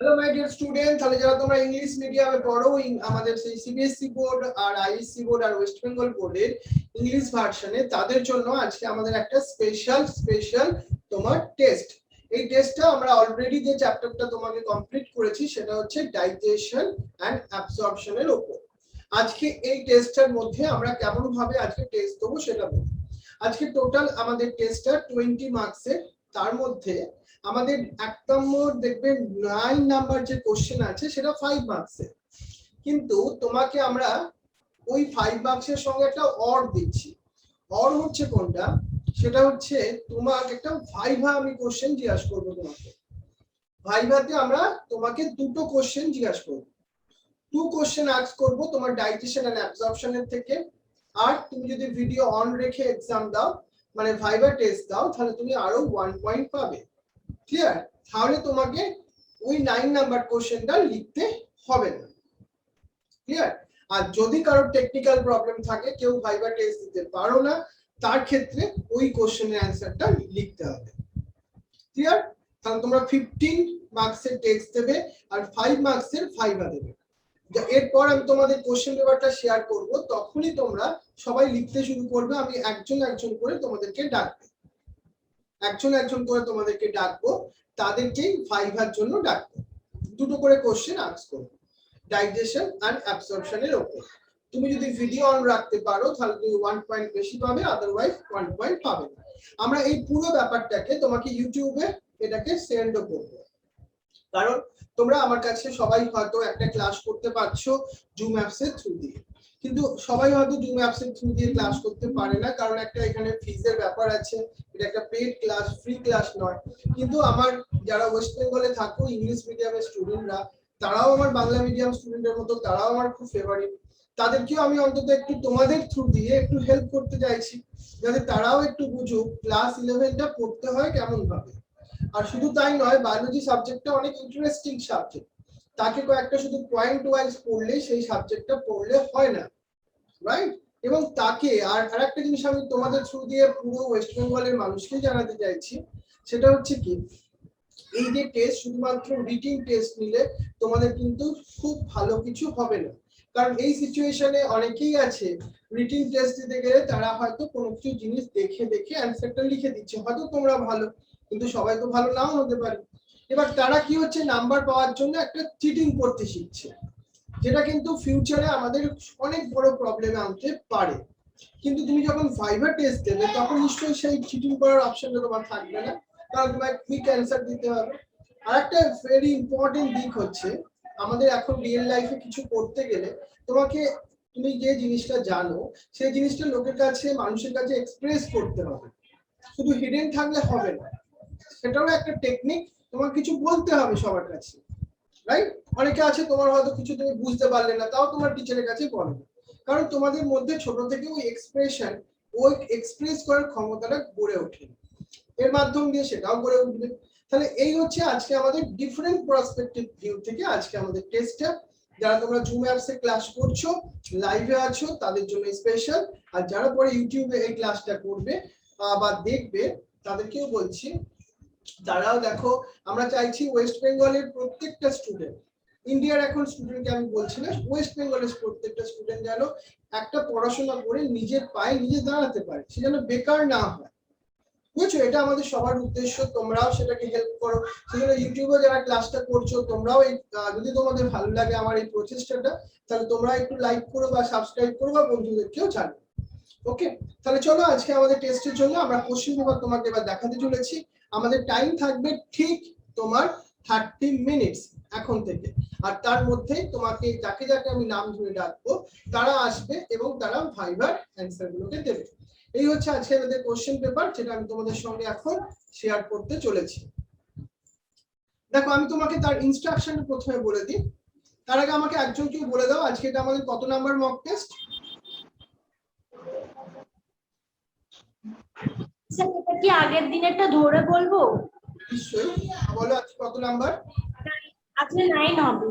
Hello my dear student, তাহলে যারা তোমরা ইংলিশ মিডিয়ামে পড়ো, আমাদের সেই সিবিএসসি বোর্ড আর আইএসসি বোর্ড আর ওয়েস্ট বেঙ্গল বোর্ডের ইংলিশ ভার্সনে, তাদের জন্য আজকে আমাদের একটা স্পেশাল তোমার টেস্ট। এই টেস্টটা আমরা অলরেডি যে চ্যাপ্টারটা তোমাকে কমপ্লিট করেছি সেটা হচ্ছে ডাইজেশন এন্ড অ্যাবসর্পশনের উপর। আজকে এই টেস্টটার মধ্যে আমরা কেমন ভাবে আজকে টেস্ট দেবো সেটা বলবো। আজকে টোটাল আমাদের টেস্টটা 20 মার্কসের। তার মধ্যে আমাদের এক নম্বর দেখবেন 9 নাম্বার যে কোশ্চেন আছে সেটা 5 মার্কসের, কিন্তু তোমাকে আমরা ওই 5 মার্কসের সঙ্গে একটা অর দিচ্ছি। অর হচ্ছে কোনটা? সেটা হচ্ছে তোমাকে একটা ভাইভা আমি কোশ্চেন জিজ্ঞাসা করবো তোমাকে। ভাইভাতে আমরা তোমাকে দুটো কোশ্চেন জিজ্ঞাসা করবো, 2 কোশ্চেন আস্ক করব তোমার ডাইজেশন এন্ড অ্যাবজর্পশনের থেকে। আর তুমি যদি ভিডিও অন রেখে এক্সাম দাও, মানে ভাইভা টেস্ট দাও, তাহলে তুমি আরো 1 পয়েন্ট পাবে। ক্লিয়ার? তাহলে তোমাকে ওই 9 নাম্বার কোশ্চেনটা লিখতে হবে না। ক্লিয়ার? আর যদি কারো টেকনিক্যাল প্রবলেম থাকে, কেউ ভাইভা টেস্ট দিতে পারো না, তার ক্ষেত্রে ওই কোশ্চেনের অ্যানসারটা লিখতে হবে। ক্লিয়ার? তাহলে তোমরা 15 মার্কসের টেক্সট দেবে আর 5 মার্কসের ভাইভা দেবে। এরপর আমি তোমাদের কোশ্চেন পেপারটা শেয়ার করব, তখনই তোমরা সবাই লিখতে শুরু করবে। আমি একজন একজন করে তোমাদেরকে ডাকবো, তাদেরকেই ভাইভার জন্য ডাকবো। দুটো করে কোশ্চেন আস্ক করব ডাইজেশন এন্ড অ্যাবসর্পশনের উপর। তুমি যদি ভিডিও অন রাখতে পারো তাহলে তুমি 1 পয়েন্ট বেশি পাবে, আদারওয়াইজ 1 পয়েন্ট পাবে না। আমরা এই পুরো ব্যাপারটাকে তোমাকে ইউটিউবে এটাকে সেন্ডও করব, কারণ তোমরা আমার কাছে সবাই হয়তো একটা ক্লাস করতে পারছো জুম অ্যাপস এর থ্রু দিয়ে, কিন্তু সবাই হয়তো জুম অ্যাপস এর থ্রু দিয়ে ক্লাস করতে পারে না, কারণ একটা এখানে ফিজের ব্যাপার আছে। এটা একটা পেইড ক্লাস, ফ্রি ক্লাস নয়। কিন্তু আমার যারা ওয়েস্ট বেঙ্গলে থাকো ইংলিশ মিডিয়ামের স্টুডেন্টরা, তারাও আমার বাংলা মিডিয়াম স্টুডেন্টের মতো, তারাও আমার খুব ফেভারিট। তাদেরকেও আমি অন্তত একটু তোমাদের থ্রু দিয়ে একটু হেল্প করতে চাইছি, যাতে তারাও একটু বুঝুক ক্লাস 11টা পড়তে হয় কেমন ভাবে। আর শুধু তাই নয়, বায়োলজি সাবজেক্টটা অনেক ইন্টারেস্টিং সাবজেক্ট। তাকে কয়েকটা শুধু পয়েন্ট ওয়াইজ পড়লে সেই সাবজেক্টটা পড়লে হয় না, রাইট? এবং তাকে আরেকটা জিনিস আমি তোমাদের থ্রু দিয়ে পুরো ওয়েস্ট বেঙ্গলের মানুষকে জানাতে চাইছি, সেটা হচ্ছে কি, এই যে টেস্ট শুধুমাত্র রিটিন টেস্ট নিলে তোমাদের কিন্তু খুব ভালো কিছু হবে না। কারণ এই সিচুয়েশনে অনেকেই আছে রিটিন টেস্ট দিতে গেলে তারা হয়তো কোনো কিছু জিনিস দেখে দেখে অ্যানসারটা লিখে দিচ্ছে, হয়তো তোমরা ভালো, কিন্তু সবাই তো ভালো নাও হতে পারে। এবার তারা কি হচ্ছে, নাম্বার পাওয়ার জন্য একটা চিটিং করতে শিখছে, যেটা কিন্তু ফিউচারে আমাদের অনেক বড় প্রবলেমে আনতে পারে। কিন্তু তুমি যখন ভাইভা টেস্ট দেবে তখন নিশ্চয়ই সেই চিটিং করার অপশনটা তোমার থাকবে না, কারণ তোমাকে কুইক অ্যানসার দিতে হবে। আর একটা ভেরি ইম্পর্টেন্ট দিক হচ্ছে, আমাদের এখন রিয়েল লাইফে কিছু করতে গেলে তোমাকে, তুমি যে জিনিসটা জানো সেই জিনিসটা লোকের কাছে, মানুষের কাছে এক্সপ্রেস করতে হবে। শুধু হিডেন থাকলে হবে না, সেটাও একটা টেকনিক। তোমার কিছু বলতে হবে সবার কাছে, রাইট? অনেকে আছে তোমার হয়তো কিছু তুমি বুঝতে পারলে না, তাও তোমার টিচারের কাছে বলবে, কারণ তোমাদের মধ্যে ছোট থেকে ওই এক্সপ্রেশন, ওই এক্সপ্রেস করার ক্ষমতাটা গড়ে ওঠে, এর মাধ্যম দিয়ে সেটাও গড়ে উঠবে। তাহলে এই হচ্ছে আজকে আমাদের ডিফারেন্ট পার্সপেক্টিভ ভিউ থেকে আজকে আমাদের টেস্টটা। যারা তোমরা জুম অ্যাপস এ ক্লাস করছো, লাইভে আছো, তাদের জন্য স্পেশাল। আর যারা পরে ইউটিউবে এই ক্লাসটা করবে বা দেখবে, তাদেরকেও বলছি তারাও দেখো। আমরা চাইছি ওয়েস্ট বেঙ্গলের প্রত্যেকটা স্টুডেন্ট, ইন্ডিয়ার এখন স্টুডেন্টকে আমি বলছি না, ওয়েস্ট বেঙ্গলের প্রত্যেকটা স্টুডেন্ট যেন একটা পড়াশোনা করে নিজের পায়ে নিজে দাঁড়াতে পারে, সে যেন বেকার না হয়। বুঝছো? এটা আমাদের সবার উদ্দেশ্য, তোমরাও সেটাকে হেল্প করো। সেজন্য ইউটিউবে যারা ক্লাসটা করছো, তোমরাও এই যদি তোমাদের ভালো লাগে আমার এই প্রচেষ্টাটা, তাহলে তোমরা একটু লাইক করো বা সাবস্ক্রাইব করো বা বন্ধুদেরকেও জানাও। ওকে, তাহলে চলো আজকে আমাদের টেস্টের জন্য আমরা কোশ্চেন পেপার তোমাকে এবার দেখাতে চলেছি। আমাদের টাইম থাকবে ঠিক তোমার 30 মিনিটস এখন থেকে। আর তার মধ্যে তোমাকে যাকে যাকে আমি নাম ধরে ডাকবো তারা আসবে এবং তারা ভাইভার অ্যানসার গুলোকে দেবে। এই হচ্ছে আজকে আমাদের কোশ্চেন পেপার, যেটা আমি তোমাদের সঙ্গে এখন শেয়ার করতে চলেছি। দেখো, আমি তোমাকে তার ইনস্ট্রাকশন প্রথমে বলে দিই, তার আগে আমাকে একজন কেউ বলে দাও আজকে এটা আমাদের কত নাম্বার মক টেস্ট? স্যার এটা কি আগের দিনেরটা ধরে বলবো? নিশ্চয়ই, বলো আজকে কত নাম্বার? আজকে 9 হবে।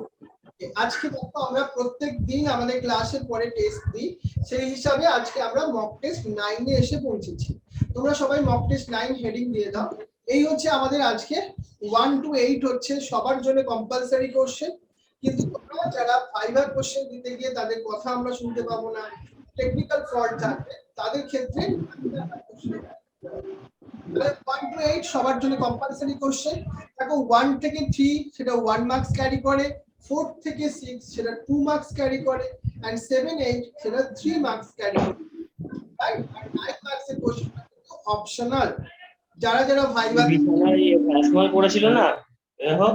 আজকে দেখো আমরা প্রত্যেক দিন আমাদের ক্লাসের পরে টেস্ট দিই, সেই হিসাবে আজকে আমরা মক টেস্ট 9 এ এসে পৌঁছেছি। তোমরা সবাই মক টেস্ট 9 হেডিং দিয়ে দাও। এই হচ্ছে আমাদের আজকে 1 to 8 হচ্ছে সবার জন্য কম্পালসারি কোশ্চেন, কিন্তু তোমরা যারা ফাইবার কোশ্চেন দিতে গিয়ে তাদের কথা আমরা শুনতে পাবো না, টেকনিক্যাল ফল্ট থাকবে, তাদের ক্ষেত্রে 1 to 8 সবার জন্য কম্পালসারি কোশ্চেন। দেখো 1 থেকে 3 সেটা 1 মার্কস ক্যারি করে, 4 থেকে 6 সেটা 2 মার্কস ক্যারি করে, এন্ড 7 8 সেটা 3 মার্কস ক্যারি করে, রাইট? আর 9 মার্কস এর কোশ্চেন কিন্তু অপশনাল। যারা যারা ভাইবা সময় পড়েছিল না, দেখো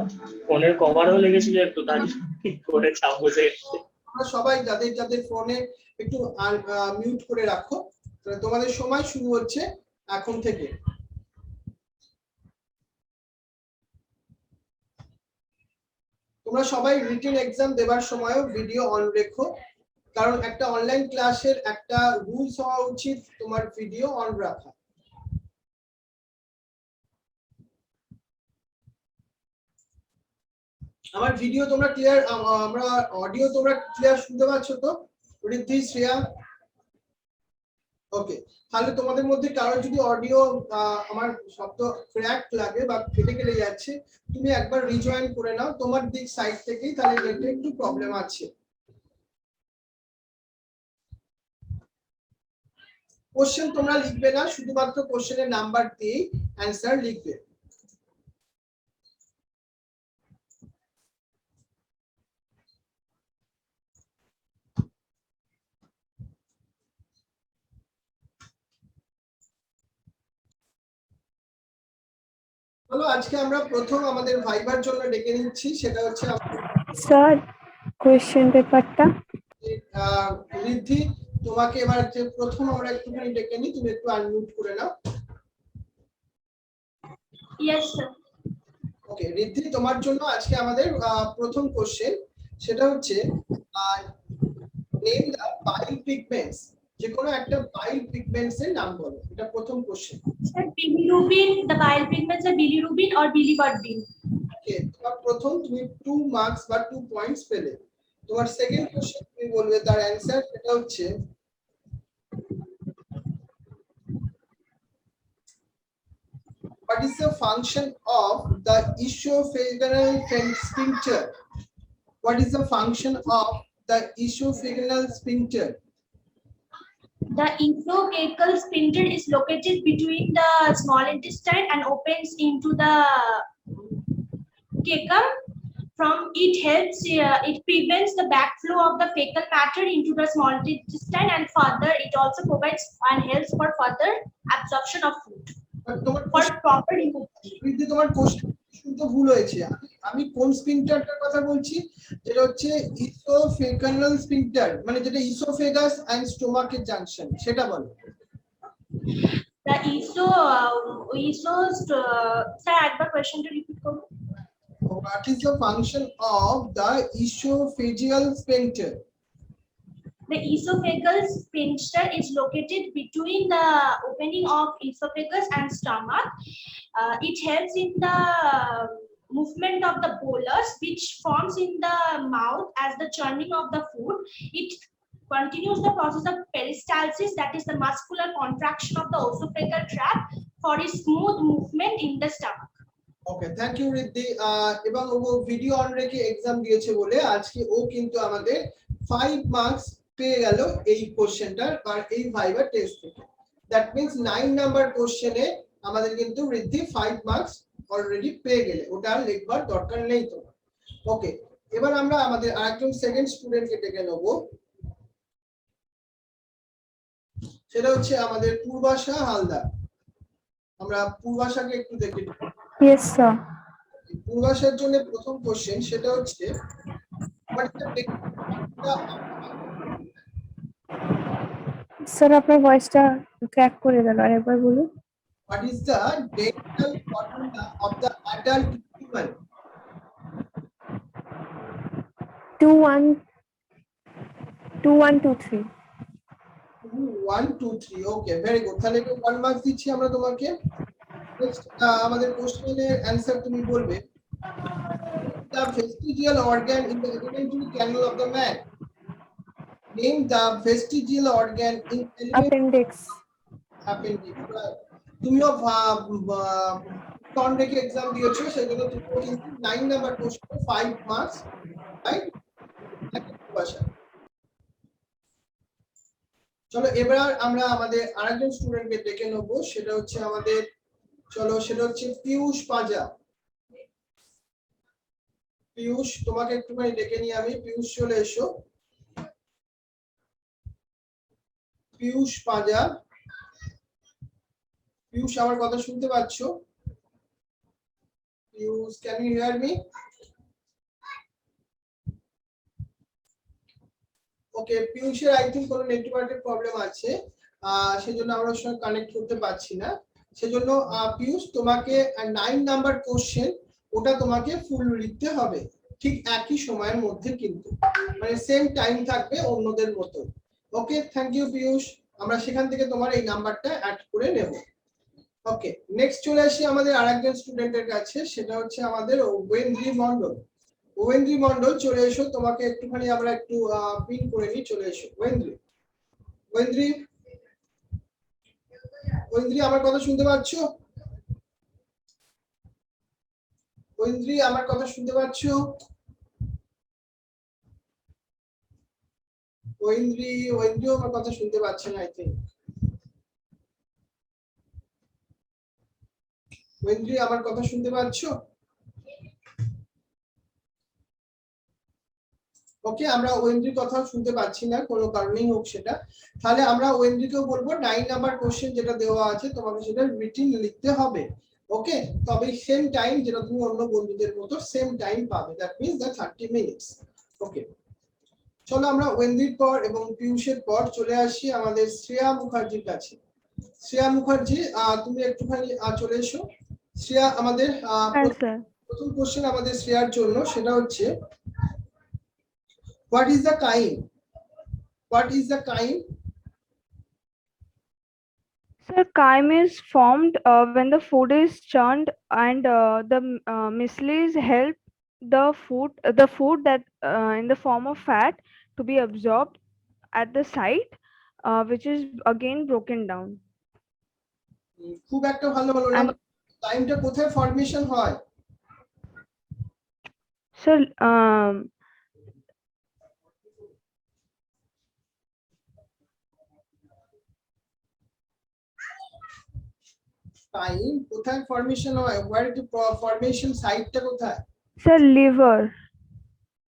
ফোনের কভারও লেগেছিল একটু, তার ঠিক করে চাপ বসে গেছে। তোমরা সবাই যাদের যাদের ফোনে একটু মিউট করে রাখো, তাহলে তোমাদের সময় শুরু হচ্ছে এখন থেকে। তোমরা সবাই রিটেন এক্সাম দেবার সময়ও ভিডিও অন রেখো, কারণ একটা অনলাইন ক্লাসের একটা রুলস হওয়া উচিত তোমার ভিডিও অন রাখা। আমার ভিডিও তোমরা ক্লিয়ার, আমরা অডিও তোমরা ক্লিয়ার শুনতে পাচ্ছ তো? ঋদ্ধি, শ্রেয়া, ওকে। তাহলে তোমাদের মধ্যে কারো যদি অডিও আমার শব্দ ক্র্যাক লাগে বা কেটে কেটে যাচ্ছে, তুমি একবার রিজয়েন করে নাও তোমার দিক সাইড থেকেই, তাহলে নেটে একটু প্রবলেম আছে। কোশ্চেন তোমরা লিখবে না, শুধুমাত্র কোশ্চেনের নাম্বার দিয়ে অ্যানসার লিখবে। চলো আজকে আমরা প্রথম আমাদের ভাইবার জন্য ডেকে নিচ্ছি, সেটা হচ্ছে স্যার কোয়েশ্চেন পেপারটা। ঋদ্ধি, তোমাকে এবার যে প্রথম আমরা একটুখানি ডেকে নিই, তুমি একটু আনমিউট করে নাও। Yes sir. ওকে ঋদ্ধি, তোমার জন্য আজকে আমাদের প্রথম কোশ্চেন, সেটা হচ্ছে নেম দ্য বাইল পিগমেন্টস। যে কোনো একটা বাইল পিগমেন্টস এর নাম বলো, এটা প্রথম question. Sir bilirubin, the bile pigments are bilirubin or biliverdin. ওকে, তোমার প্রথম তুমি 2 মার্কস বা 2 পয়েন্টস পেলে। তোমার সেকেন্ড কোশ্চেন তুমি বলবে তার অ্যানসার, সেটা হচ্ছে what is the function of the esophageal sphincter? What is the function of the esophageal sphincter? The esophageal sphincter is located between the small intestine and opens into the cecum. From it helps, it prevents the backflow of the fecal matter into the small intestine, and further it also provides and helps for further absorption of food তোমার for proper removal. ঋদ্ধি, তোমার question শুনতে ভুল হয়েছে। আমি কোন স্ফিংক্টারটার কথা বলছি, যেটা হচ্ছে ইসোফেগাল স্ফিংক্টার, মানে যেটা ইসোফেগাস এন্ড স্টোমাকের জাংশন, সেটা বলো। The sir একবার কোশ্চেনটা রিপিট করুন। What is the function of the esophageal sphincter? The esophageal sphincter is located between the opening of esophagus and stomach. It helps in the movement of the bolus, which forms in the mouth as the churning of the food. It continues the process of peristalsis, that is the muscular contraction of the esophageal tract, for a smooth movement in the stomach. Okay, thank you Riddhi. এবং ও video on রেখে exam দিয়েছে বলে আজকে ও কিন্তু আমাদের 5 marks পেয়ে গেল এই কোশ্চেনটার আর এই ভাইবার টেস্ট থেকে। দ্যাট মিন্স 9 নাম্বার কোশ্চেনে আমাদের কিন্তু ঋদ্ধি 5 মার্কস অলরেডি পেয়ে গেলে, ওটা আর লিখবার দরকার নেই তোমার। ওকে, এবার আমরা আমাদের আরেকজন সেকেন্ড স্টুডেন্টকে ডেকে নেব, সেটা হচ্ছে আমাদের পূর্বাশা হালদার। আমরা পূর্বাশাকে একটু দেখে নিই। Yes sir. পূর্বাশার জন্য প্রথম কোশ্চেন, সেটা হচ্ছে স্যার আপনার ভয়েসটা ক্র্যাক করে গেল, আরেকবার বলুন। what is the dental formula of the adult human? 2 1 2 1 2 3। 1 2 3, okay very good. তাহলে 1 মার্কস দিচ্ছি আমরা তোমাকে। নেক্সট আমাদের কোশ্চেনের অ্যানসার তুমি বলবে the vestigial organ in the alimentary canal of the man. Name the vestigial organ in appendix. appendix. তুমিও ton রেখে এক্সাম দিয়েছো সেজন্য তুমি কিন্তু 9 নাম্বার কোশ্চেন 5 মার্কস, রাইট? চলো এবার আমরা আমাদের আরেকজন স্টুডেন্টকে ডেকে নেবো, সেটা হচ্ছে আমাদের, চলো সেটা হচ্ছে পীযূষ পাজা। পীযূষ, তোমাকে একটুখানি ডেকে নিয়ে আমি, পীযূষ চলে এসো। পীযূষ পাজা, পীযূষ আমার কথা শুনতে পাচ্ছ? Piyush, can you hear me? Okay, পীযূষের আই থিঙ্ক কোনো নেটওয়ার্কের প্রবলেম আছে, সেজন্য আমরা ওর সঙ্গে কানেক্ট করতে পারছি না। সেজন্য পীযূষ, তোমাকে 9 নাম্বার কোশ্চেন ওটা তোমাকে ফুল লিখতে হবে, ঠিক একই সময়ের মধ্যে, কিন্তু মানে সেম টাইম থাকবে অন্যদের মতো। ওকে, থ্যাংক ইউ পীযূষ, আমরা সেখান থেকে তোমার এই নাম্বারটা অ্যাড করে নেব। ওকে, নেক্সট চলে আসি আমাদের আরেকজন স্টুডেন্টের কাছে, সেটা হচ্ছে আমাদের ওয়েন্দ্রী মণ্ডল। ওয়েন্দ্রী মণ্ডল চলে এসো, তোমাকে একটুখানি আমরা একটু পিন করে নিই, চলে এসো ওয়েন্দ্রী। ওয়েন্দ্রী, ওয়েন্দ্রী আমার কথা শুনতে পাচ্ছ? ওয়েন্দ্রী আমার কথা শুনতে পাচ্ছ? ওয়েন্দ্রী, ওয়েন্দ্রী আমার কথা শুনতে পাচ্ছে না আই থিঙ্ক। ওয়েন্দ্রী আমার কথা শুনতে পাচ্ছ? ওকে, আমরা ওয়েন্দ্রির কথা শুনতে পাচ্ছি না, কোনো কারণেই হোক সেটা। তাহলে আমরা ওয়েন্দ্রিকেও বলবো 9 নাম্বার কোশ্চেন যেটা দেওয়া আছে তোমাকে সেটা রিটিন লিখতে হবে। ওকে, তবে সেম টাইম যেটা তুমি অন্য বন্ধুদের মতো সেম টাইম পাবে, দ্যাট মিন্স দ্য 30 মিনিটস। ওকে, চলো আমরা ওয়েন্দ্রির পর এবং পীযূষের পর চলে আসি আমাদের শ্রেয়া মুখার্জির কাছে। শ্রেয়া মুখার্জি, তুমি একটুখানি চলে এসো। শ্রেয়া, আমাদের হ্যাঁ স্যার। প্রথম কোশ্চেন আমাদের শ্রেয়ার জন্য, সেটা হচ্ছে what is the kind? What is the kind? Sir, chyme is formed when the food is churned and the mislies help the food that in the form of fat to be absorbed at the site, which is again broken down. খুব একটা ভালো হলো না, And টাইমটা কোথায় formation হয়? sir, time কোথায় formation হয়? হোয়ার ইজ দ্য ফর্মেশন সাইটটা কোথায়? sir, liver.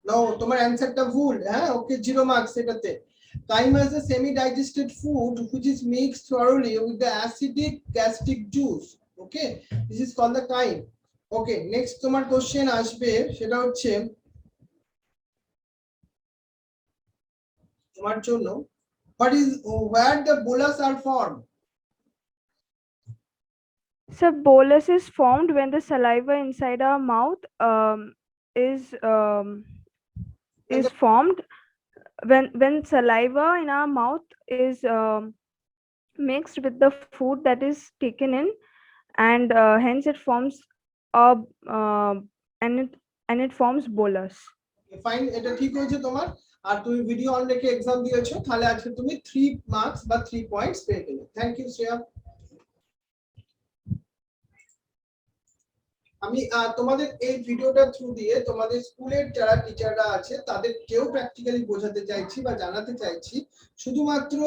নো, তোমার অ্যানসারটা ভুল। হ্যাঁ, ওকে, 0 মার্কস এটাতে। Chyme is a semi-digested food which is mixed thoroughly with the acidic gastric juice. Okay, this is called the chyme. Okay, next তোমার question আসবে, সেটা হচ্ছে তোমার জন্য where the bolus are formed? Sir, bolus is formed when the saliva inside our mouth is formed when saliva in our mouth is mixed with the food that is taken in, and hence it forms a and it forms bolus. Fine, এটা ঠিক হয়েছে তোমার। আর তুমি video on রেখে exam দিয়েছো, তাহলে আজকে তুমি 3 মার্কস বা 3 পয়েন্টস পেয়ে গেলে। Thank you Shreya. আমি তোমাদের এই ভিডিওটা থ্রু দিয়ে তোমাদের স্কুলের যারা টিচাররা আছে তাদের কেউ প্র্যাকটিক্যালি বোঝাতে চাইছি বা জানাতে চাইছি, শুধুমাত্র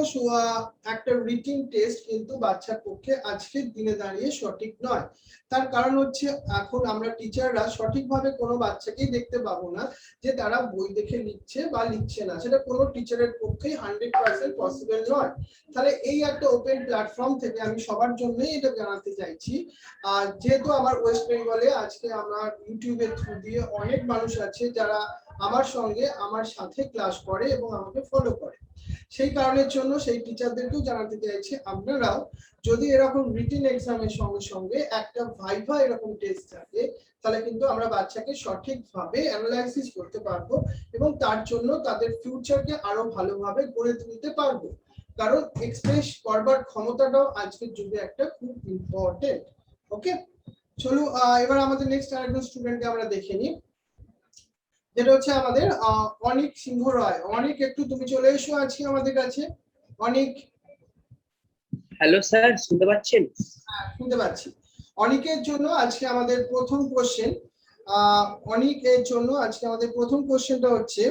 একটা রিটিন টেস্ট কিন্তু বাচ্চার পক্ষে আজকের দিনে দাঁড়িয়ে সঠিক নয়। তার কারণ হচ্ছে এখন আমরা টিচাররা সঠিকভাবে কোনো বাচ্চাকেই দেখতে পাবো না যে তারা বই দেখে লিখছে বা লিখছে না, সেটা কোনো টিচারের পক্ষেই 100% পসিবল নয়। তাহলে এই একটা ওপেন প্ল্যাটফর্ম থেকে আমি সবার জন্যই এটা জানাতে চাইছি। আর যেহেতু আমার ওয়েস্ট বেঙ্গলে আজকে আমার ইউটিউবের থ্রু দিয়ে অনেক মানুষ আছে যারা আমার সঙ্গে আমার সাথে ক্লাস করে এবং আমাকে ফলো করে, সেই কারণের জন্য সেই টিচারদেরকেও জানাতে চাইছি আপনারাও যদি এরকম রিটেন এক্সামের সঙ্গে সঙ্গে একটা ভাইভা এরকম টেস্ট থাকে, তাহলে কিন্তু আমরা বাচ্চাকে সঠিকভাবে অ্যানালাইসিস করতে পারবো এবং তার জন্য তাদের ফিউচারকে আরো ভালোভাবে গড়ে তুলতে পারবো। কারণ এক্সপ্রেস করবার ক্ষমতাটাও আজকের যুগে একটা খুব ইম্পর্টেন্ট। ওকে, চলো এবার আমাদের নেক্সট আরেকজন স্টুডেন্টকে আমরা দেখে নিই, যেটা হচ্ছে আমাদের অনিক সিংহ রায়। অনিক, একটু তুমি চলে এসো আজকে আমাদের কাছে। অনিক, হ্যালো স্যার, শুনতে পাচ্ছেন? শুনতে পাচ্ছি। অনিকের জন্য আজকে আমাদের প্রথম কোশ্চেন, অনিকের জন্য আজকে আমাদের প্রথম কোশ্চেনটা হচ্ছে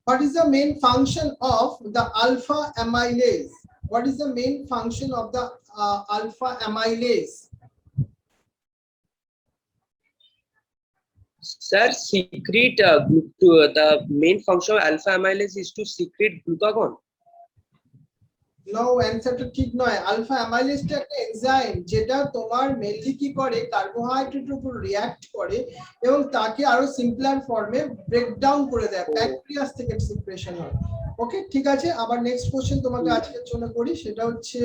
what is the main function of the alpha amylase? What is the main function of the alpha amylase? Sir, secrete the main function of alpha amylase is to secrete glucagon. No, অ্যানসারটা ঠিক নয়। Alpha অ্যামাইলেজটা একটা enzyme যেটা তোমার mainly কি করে, কার্বোহাইড্রেটের উপর রিঅ্যাক্ট করে এবং তাকে আরো সিম্পলার ফর্মে ব্রেকডাউন করে দেয়, প্যানক্রিয়াস থেকে সিক্রেশন হয়। ওকে, ঠিক আছে। আবার নেক্সট কোশ্চেন তোমাকে আজকের জন্য করি, সেটা হচ্ছে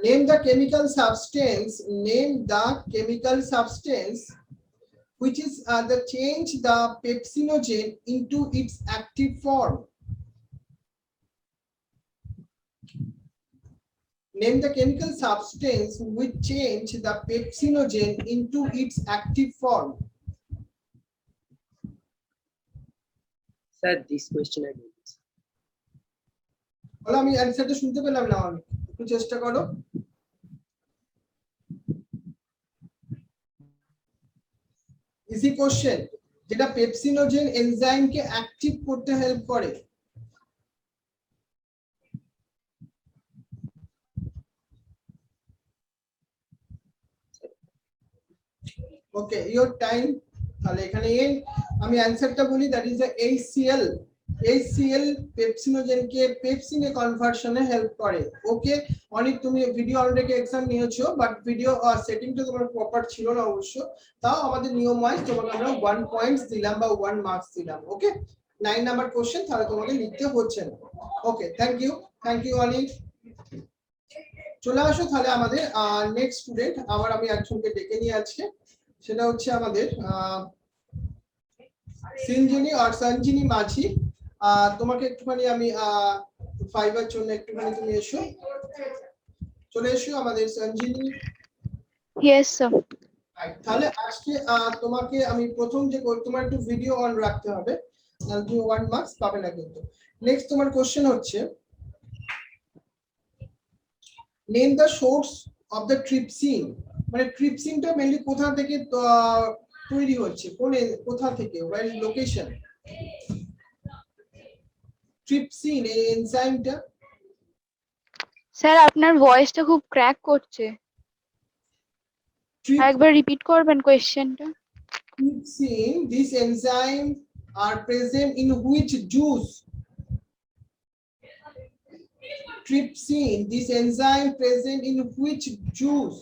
name the chemical substance which is the change the pepsinogen into its active form. Name the chemical substance which change the pepsinogen into its active form. Sir, this question I did. বলো, আমি অ্যানসারটা শুনতে পেলাম না, আমি একটু চেষ্টা করো। Easy question, যেটা পেপসিনোজেন এনজাইমকে অ্যাক্টিভ করতে হেল্প করে। Okay, your time. তাহলে এখানে আমি অ্যানসারটা বলি, that is the HCl। HCl পেপসিনোজেনকে পেপসিনে কনভার্সনে হেল্প করে। ওকে অনেক, তুমি ভিডিও অলরেডি এক্সাম নিয়েছো, বাট ভিডিও সেটিংটা তোমার প্রপার ছিল না অবশ্য। তাও আমাদের নিয়ম ওয়াইজ তোমাকে আমরা 1 পয়েন্টস দিলাম বা 1 মার্কস দিলাম। ওকে, 9 নাম্বার কোশ্চেন তাহলে তোমাকে লিখতে হচ্ছে না। ওকে, থ্যাংক ইউ অনিক। চলে আসো তাহলে আমাদের নেক্সট স্টুডেন্ট। আবার আমি একজনকে ডেকে নিয়ে আজকে, সেটা হচ্ছে আমাদের সঞ্জিনী মাঝি। তোমাকে একটুখানি আমি ফাইবার জন্য একটুখানি তুমি এসো, চলে এসো আমাদের সঞ্জিনী। Yes, sir. তাহলে আজকে তোমাকে আমি প্রথম যে তোমার একটু ভিডিও অন রাখতে হবে, নাহলে তুমি 1 মার্কস পাবে না কিন্তু। নেক্সট তোমার কোশ্চেন হচ্ছে name the source of the trypsin. মানে ট্রিপসিনটা মেইনলি কোথা থেকে তৈরি হচ্ছে, কোথা থেকে, ওয়ার ইজ লোকেশন ট্রিপসিন এই এনজাইমটা? স্যার আপনার ভয়েসটা খুব ক্র্যাক করছে, একবার রিপিট করবেন কোশ্চেনটা? Trypsin, this enzyme are present in which juice? Trypsin, this enzyme present in which juice?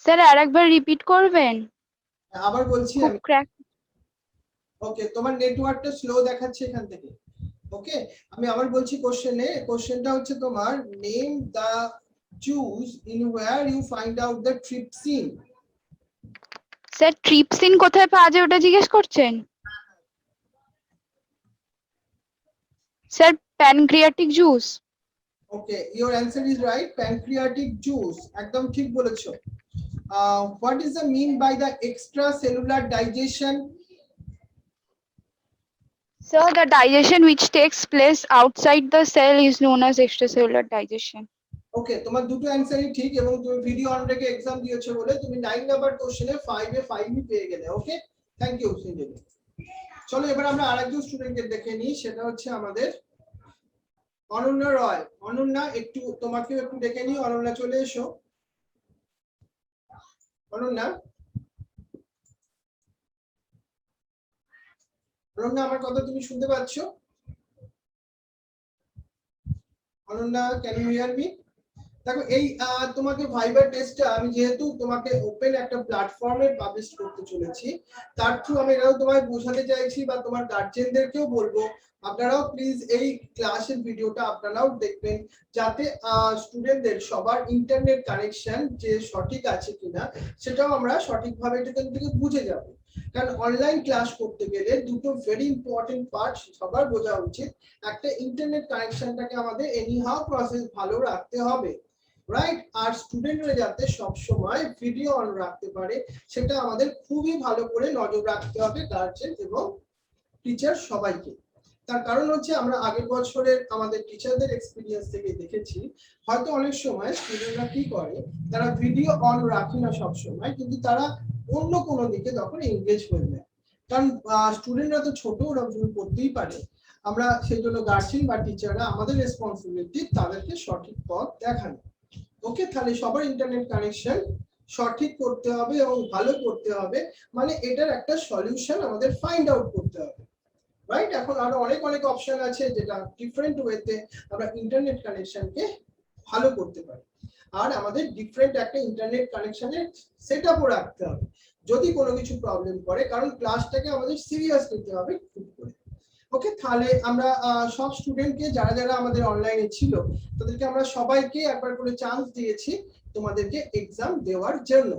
Sir আরেকবার রিপিট করবেন, আবার বলছি খুব আমি। ক্র্যাক। ওকে, তোমার নেটওয়ার্কটা স্লো দেখাচ্ছে এখান থেকে। ওকে, আমি আবার বলছি কোশ্চেনটা হচ্ছে তোমার name the juice in where you find out the trypsin. Sir trypsin কোথায় পাওয়া যায় ওটা জিজ্ঞেস করছেন? Sir pancreatic juice. Okay, your answer is right, pancreatic juice, একদম ঠিক বলেছো। What is the mean by the extracellular digestion? Sir, the digestion which takes place outside the cell is known as extracellular digestion. ওকে, তোমার দুটো অ্যানসারই ঠিক এবং তুমি video on রেখে exam দিয়েছো বলে তুমি 9 নাম্বার কোশ্চেনে 5 এ 5ই পেয়ে গেলে। ওকে, থ্যাংক ইউ সঞ্জয়। চলো এবার আমরা আরেকজন স্টুডেন্টকে দেখে নিই, সেটা হচ্ছে আমাদের অনন্যা রয়। অনন্যা, একটু তোমাকে একটু ডেকে নিই। অনন্যা চলে এসো। অনন্যা, অনন্যা আমার কথা তুমি শুনতে পাচ্ছ? Ananya, can you hear me? দেখো এই তোমাকে ভাইবার টেস্টটা আমি যেহেতু তোমাকে ওপেন একটা প্ল্যাটফর্মে পাবলিশ করতে চলেছি, তার থ্রু আমি এটাও তোমায় বোঝাতে চাইছি বা তোমার গার্জিয়ানদেরকেও বলবো আপনারাও প্লিজ এই ক্লাসের ভিডিওটা আপনারাও দেখবেন, যাতে স্টুডেন্টদের সবার ইন্টারনেট কানেকশন যে সঠিক আছে কিনা সেটাও আমরা সঠিকভাবে এখান থেকে বুঝে যাব। কারণ অনলাইন ক্লাস করতে গেলে দুটো ভেরি ইম্পর্টেন্ট পার্ট সবার বোঝা উচিত। একটা, ইন্টারনেট কানেকশনটাকে আমাদের এনিহাউ প্রসেস ভালো রাখতে হবে, রাইট? আর স্টুডেন্টরা যাতে সব সময় ভিডিও অন রাখতে পারে সেটা আমাদের খুবই ভালো করে নজর রাখতে হবে, গার্জেন এবং টিচার সবাইকে। তার কারণ হচ্ছে আমরা আগের বছরের আমাদের টিচারদের এক্সপিরিয়েন্স থেকে দেখেছি, হয়তো অনেক সময় স্টুডেন্টরা কি করে, তারা ভিডিও অন রাখে না সব সময়, কিন্তু তারা অন্য কোনো দিকে তখন এনগেজ হয়ে যায়। কারণ স্টুডেন্টরা তো ছোট, ওরা ভুল করতেই পারে। আমরা সেই জন্য গার্জিয়ান বা টিচাররা আমাদের রেসপন্সিবিলিটি তাদেরকে সঠিক পথ দেখানো। ওকে, তাহলে সবার ইন্টারনেট কানেকশন সঠিক করতে হবে এবং ভালো করতে হবে, মানে এটার একটা সলিউশন আমাদের ফাইন্ড আউট করতে হবে, রাইট? এখন আরো অনেক অনেক অপশন আছে যেটা ডিফারেন্ট ওয়েতে আমরা ইন্টারনেট কানেকশনকে ভালো করতে পারি। আর আমাদের ডিফারেন্ট একটা ইন্টারনেট কানেকশনের সেটআপও রাখতে হবে যদি কোনো কিছু প্রবলেম করে, কারণ ক্লাসটাকে আমাদের সিরিয়াস নিতে হবে খুব করে। ওকে, তাহলে আমরা সব স্টুডেন্টকে যারা যারা আমাদের অনলাইনে ছিল তাদেরকে আমরা সবাইকে একবার করে চান্স দিয়েছি তোমাদেরকে এক্সাম দেওয়ার জন্য।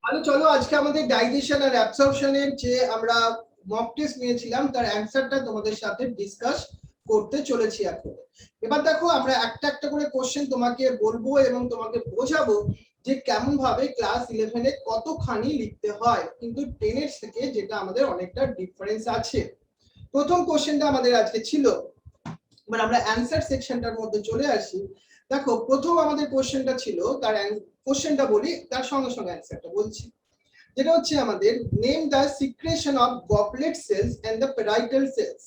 ভালো, চলো আজকে আমাদের ডাইজেশন আর অ্যাবসর্পশনের যে আমরা মক টেস্ট নিয়েছিলাম তার অ্যানসারটা তোমাদের সাথে ডিসকাস করতে চলেছি এখন। এবার দেখো, আমরা একটা একটা করে কোশ্চেন তোমাকে বলবো এবং তোমাকে বোঝাবো যে কেমন ভাবে ক্লাস 11 এ কতখানি লিখতে হয়, কিন্তু 10 এর থেকে যেটা আমাদের অনেকটা ডিফারেন্স আছে। প্রথম কোশ্চেনটা আমাদের আজকে ছিল, মানে আমরা অ্যানসার সেকশনটার মধ্যে চলে আসি। দেখো, প্রথম আমাদের কোশ্চেনটা ছিল, তার কোশ্চেনটা বলি তার সঙ্গে সঙ্গে অ্যানসারটা বলছি, যেটা হচ্ছে আমাদের name the secretion of goblet cells and the parietal cells.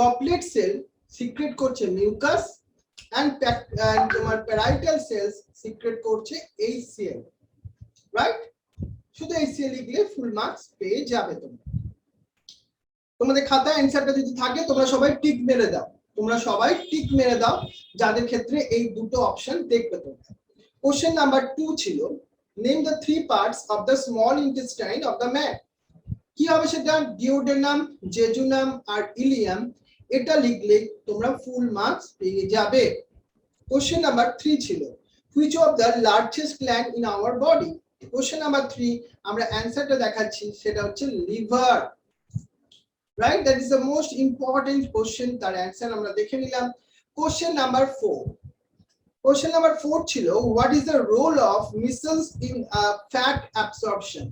Goblet cell secret করছে মিউকাস এন্ড তোমার প্যারাইটাল সেলস সিক্রেট করছে HCl, রাইট? শুধু HCl লিখলে ফুল মার্কস পেয়ে যাবে তোমরা। তোমাদের খাতায় অ্যানসারটা যদি থাকে তোমরা সবাই টিক মেরে দাও, তোমরা সবাই টিক মেরে দাও যাদের ক্ষেত্রে এই দুটো অপশন দেখবে তোমরা। কোশ্চেন নাম্বার 2 ছিল, name the 3 parts of the small intestine of the man. কি হবে সেটা? ডিওডেনাম, জেজুনাম আর ইলিয়াম। এটা লিখলে তোমরা ফুল মার্কস পেয়ে যাবে। কোশ্চেন নাম্বার 3 ছিল, which of the largest gland in our body. Question number 3 আমরা অ্যানসারটা দেখাচ্ছি, সেটা হচ্ছে liver, right? That is the most important question, তার অ্যানসার আমরা দেখে নিলাম। কোশ্চেন নাম্বার 4, কোশ্চেন নাম্বার 4 ছিল, what is the role of micelles in fat absorption.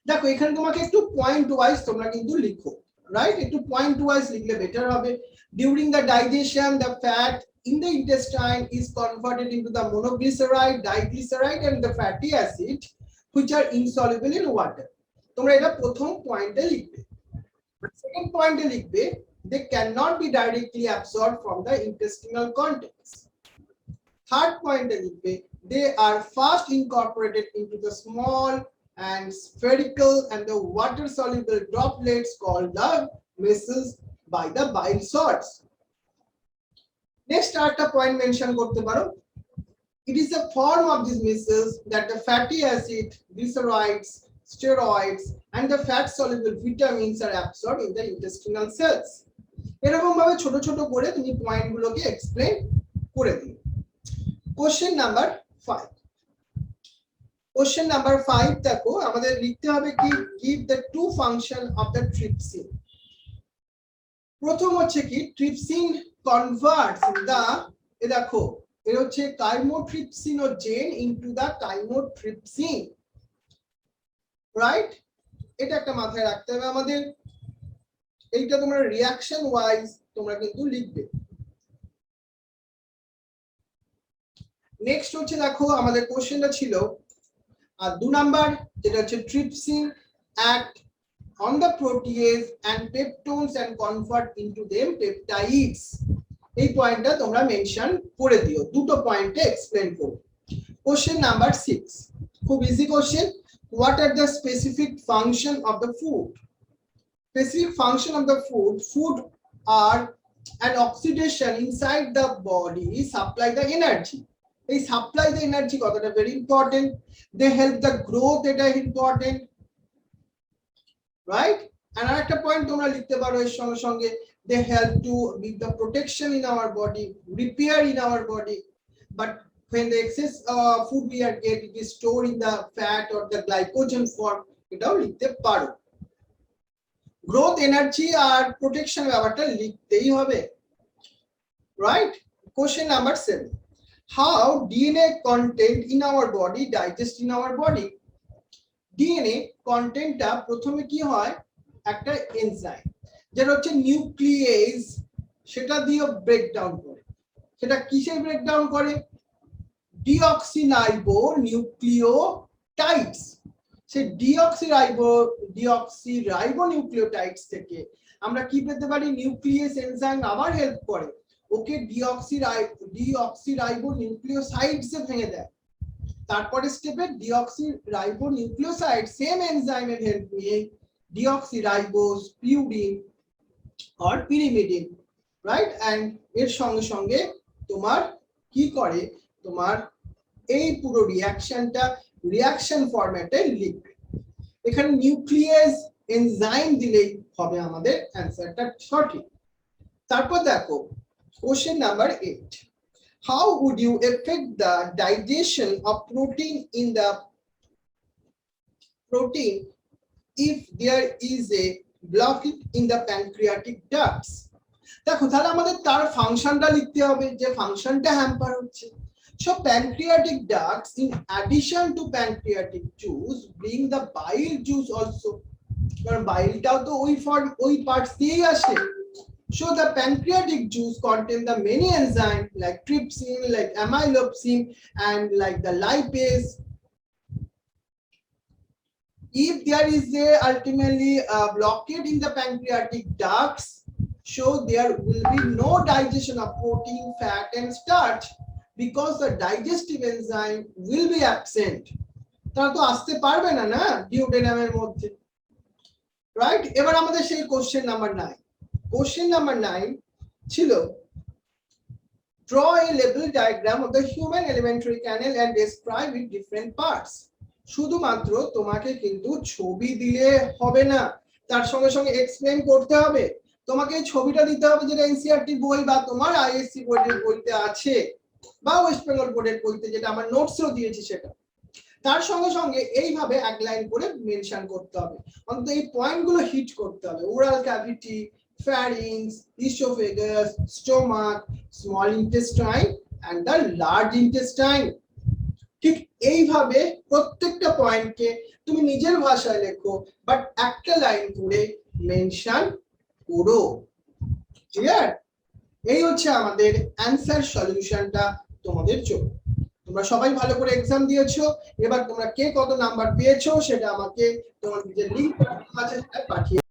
দেখো, এখানে তোমাকে একটু পয়েন্ট ওয়াইজ তোমরা কিন্তু লিখো, রাইট? একটু পয়েন্ট ওয়াইজ লিখলে বেটার হবে। During the digestion the fat in the intestine is converted into the monoglyceride, diglyceride and the fatty acid which are insoluble in water. তোমরা এটা প্রথম পয়েন্টে লিখবে। সেকেন্ড পয়েন্টে লিখবে, they cannot be directly absorbed from the intestinal contents. Third পয়েন্টে লিখবে, they are fast incorporated into the small and spherical and the water soluble droplets called the vessels by the bile salts. Next একটা point mention করতে পারো, it is a form of these vessels that the fatty acid, glycerides, steroids and the fat soluble vitamins are absorbed in the intestinal cells. এরকম ভাবে ছোট ছোট করে তুমি পয়েন্টগুলোকে explain করে দিও। কোশ্চেন নাম্বার 5, কোশ্চেন নাম্বার 5 দেখো, আমাদের লিখতে হবে কি, give the two function of the trypsin। প্রথম হচ্ছে কি, trypsin converts the, এ দেখো এর হচ্ছে chymotrypsinogen into the chymotrypsin, right? এটা একটা মাথায় রাখতে হবে আমাদের। এইটা তোমরা রিঅ্যাকশন ওয়াইজ তোমরা কিন্তু লিখবে। নেক্সট হচ্ছে দেখো, আমাদের কোশ্চেনটা ছিল আর 2 নাম্বার, যেটা হচ্ছে trypsin act on the protease and peptones and convert into them peptides। এই পয়েন্টটা তোমরা মেনশন করে দিও, দুটো পয়েন্টে এক্সপ্লেইন করো। কোশ্চেন নাম্বার 6, খুব easy question, what are the specific function of the food? Specific function of the food are an oxidation inside the body supply the energy। এই সাপ্লাই দ্য এনার্জি কথাটা very important. they help the growth, এটা important. Right? আর একটা point তোমরা লিখতে পারো এর সঙ্গে সঙ্গে, they help to with the protection in our body, repair in our body, but when the excess food we are get, it is stored in the fat or the glycogen form, এটাও লিখতে পারো। Growth energy আর protection ব্যাপারটা লিখতেই হবে, right? Question number 7, how DNA content in our body digest in our body? DNA কন্টেন্টটা প্রথমে কি হয়, একটা এনজাইম যেটা হচ্ছে নিউক্লিয়েজ, সেটা দিয়ে ব্রেকডাউন করে। সেটা কিসে ব্রেকডাউন করে? Deoxyribo nucleotides. সেই ডিঅক্সিরাইবো নিউক্লিওটাইডস থেকে আমরা কি পেতে পারি? নিউক্লিয়েস এনজাইম আবার হেল্প করে ওকে ডিঅক্সিরাইবো নিউক্লিওসাইডস এ ভেঙে দেয়। তারপরে স্টেপে ডিঅক্সিরাইবো নিউক্লিওসাইড সেম এনজাইমের হেল্প নিয়ে deoxyribose, purine or pyrimidine, right? And এর সঙ্গে সঙ্গে তোমার কি করে, তোমার এই পুরো রিঅ্যাকশনটা রিঅ্যাকশন ফরম্যাটে লিখবে। এখানে নিউক্লিয়েজ এনজাইম দিলেই হবে আমাদের অ্যানসারটা সঠিক। তারপর দেখো question number 8, how would you affect the digestion of protein in the protein if there is a blockage in the pancreatic ducts? দেখো তাহলে আমাদের তার ফাংশনটা লিখতে হবে, যে ফাংশনটা হ্যাম্পার হচ্ছে। So pancreatic ducts in addition to pancreatic juice bring the bile juice also, কারণ বাইলটাও তো ওই পার্টস দিয়েই আসে। So the pancreatic juice contain the many enzymes like trypsin, like amylopsin, and like the lipase. If there is a ultimately blockade in the pancreatic ducts, so there will be no digestion of protein, fat, and starch because the digestive enzyme will be absent. তারা তো আসতে পারবে না না ডিউটেনামের মধ্যে, right? এবার আমাদের সেই কোশ্চেন নাম্বার 9। কোশ্চেন নাম্বার 9 ছিল draw a label diagram of the human alimentary canal and describe its different parts. শুধুমাত্র তোমাকে কিন্তু ছবি দিলে হবে না, তার সঙ্গে সঙ্গে এক্সপ্লেইন করতে হবে। তোমাকে ছবিটা দিতে হবে যেটা এনসিইআরটি বই বা তোমার আইএসসি বোর্ডের বইতে আছে, বা ওয়েস্ট বেঙ্গল বোর্ডের বইতে যেটা আমার নোটসও দিয়েছি সেটা। তার সঙ্গে সঙ্গে এইভাবে এক লাইন করে মেনশন করতে হবে, অন্তত এই পয়েন্টগুলো হিট করতে হবে। Oral cavity, pharynx, esophagus, stomach, small intestine and the large intestine. ঠিক এইভাবে প্রত্যেকটা পয়েন্টকে তুমি নিজের ভাষায় লেখো, বাট একটা লাইন করে মেনশন করো। ক্লিয়ার? এই হচ্ছে আমাদের অ্যানসার সলিউশনটা তোমাদের জন্য। তোমরা সবাই ভালো করে এক্সাম দিয়েছো, এবার তোমরা কে কত নাম্বার পেয়েছো সেটা আমাকে তোমার যে লিংক আছে সেটা পাঠিয়ে